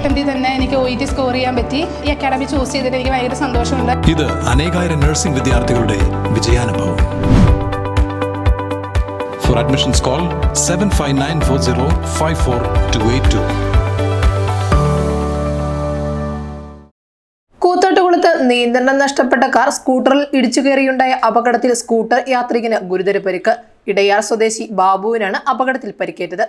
അറ്റംപ്റ്റിൽ തന്നെ എനിക്ക് OET score ചെയ്യാൻ പറ്റി. ഈ അക്കാഡമി ചൂസ് ചെയ്തിട്ട് എനിക്ക് ഭയങ്കര സന്തോഷമുണ്ട്. ഇത് അനേകായിരം നഴ്സിംഗ് വിദ്യാർത്ഥികളുടെ വിജയാനുഭവം. For admissions call 7594054282. കൂത്താട്ടുകുളത്ത് നിയന്ത്രണം നഷ്ടപ്പെട്ട കാർ സ്കൂട്ടറിൽ ഇടിച്ചു കയറിയുണ്ടായ അപകടത്തിൽ സ്കൂട്ടർ യാത്രികന് ഗുരുതര പരിക്ക്. ഇടയാർ സ്വദേശി ബാബുവിനാണ് അപകടത്തിൽ പരിക്കേറ്റത്.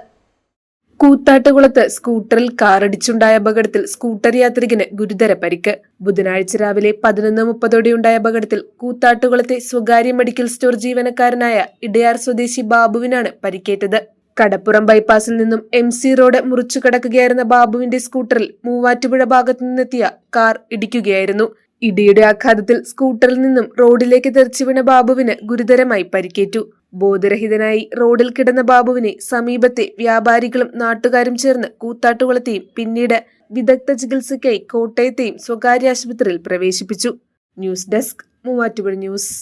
കൂത്താട്ടുകുളത്ത് സ്കൂട്ടറിൽ കാറിടിച്ചുണ്ടായ അപകടത്തിൽ സ്കൂട്ടർ യാത്രികന് ഗുരുതര പരിക്ക്. ബുധനാഴ്ച രാവിലെ 11:30 അപകടത്തിൽ കൂത്താട്ടുകുളത്തെ സ്വകാര്യ മെഡിക്കൽ സ്റ്റോർ ജീവനക്കാരനായ ഇടയാർ സ്വദേശി ബാബുവിനാണ് പരിക്കേറ്റത്. കടപ്പുറം ബൈപ്പാസിൽ നിന്നും MC റോഡ് മുറിച്ചു കടക്കുകയായിരുന്ന ബാബുവിന്റെ സ്കൂട്ടറിൽ മൂവാറ്റുപുഴ ഭാഗത്തു നിന്നെത്തിയ കാർ ഇടിക്കുകയായിരുന്നു. ഇടിയുടെ ആഘാതത്തിൽ സ്കൂട്ടറിൽ നിന്നും റോഡിലേക്ക് തെറിച്ചു വീണ ബാബുവിന് ഗുരുതരമായി പരിക്കേറ്റു. ബോധരഹിതനായി റോഡിൽ കിടന്ന ബാബുവിനെ സമീപത്തെ വ്യാപാരികളും നാട്ടുകാരും ചേർന്ന് കൂത്താട്ടുകുളത്തെയും പിന്നീട് വിദഗ്ധ ചികിത്സയ്ക്കായി കോട്ടയത്തെയും സ്വകാര്യ ആശുപത്രിയിൽ പ്രവേശിപ്പിച്ചു. News desk, Muvattupuzha news.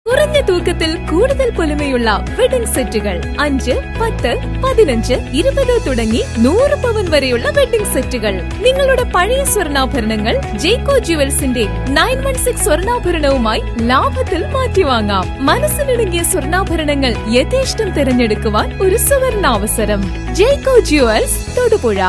കുറഞ്ഞ തൂക്കത്തിൽ കൂടുതൽ പൊലിമയുള്ള വെഡിംഗ് സെറ്റുകൾ 5, 10, 15, 20 തുടങ്ങി 100 പവൻ വരെയുള്ള വെഡിംഗ് സെറ്റുകൾ. നിങ്ങളുടെ പഴയ സ്വർണ്ണാഭരണങ്ങൾ ജേക്കോ ജുവൽസിന്റെ 916 സ്വർണ്ണാഭരണവുമായി ലാഭത്തിൽ മാറ്റിവാങ്ങാം. മനസ്സിലിണങ്ങിയ സ്വർണ്ണാഭരണങ്ങൾ യഥേഷ്ടം തിരഞ്ഞെടുക്കുവാൻ ഒരു സുവർണാവസരം. ജേക്കോ ജുവൽസ്, തൊടുപുഴ.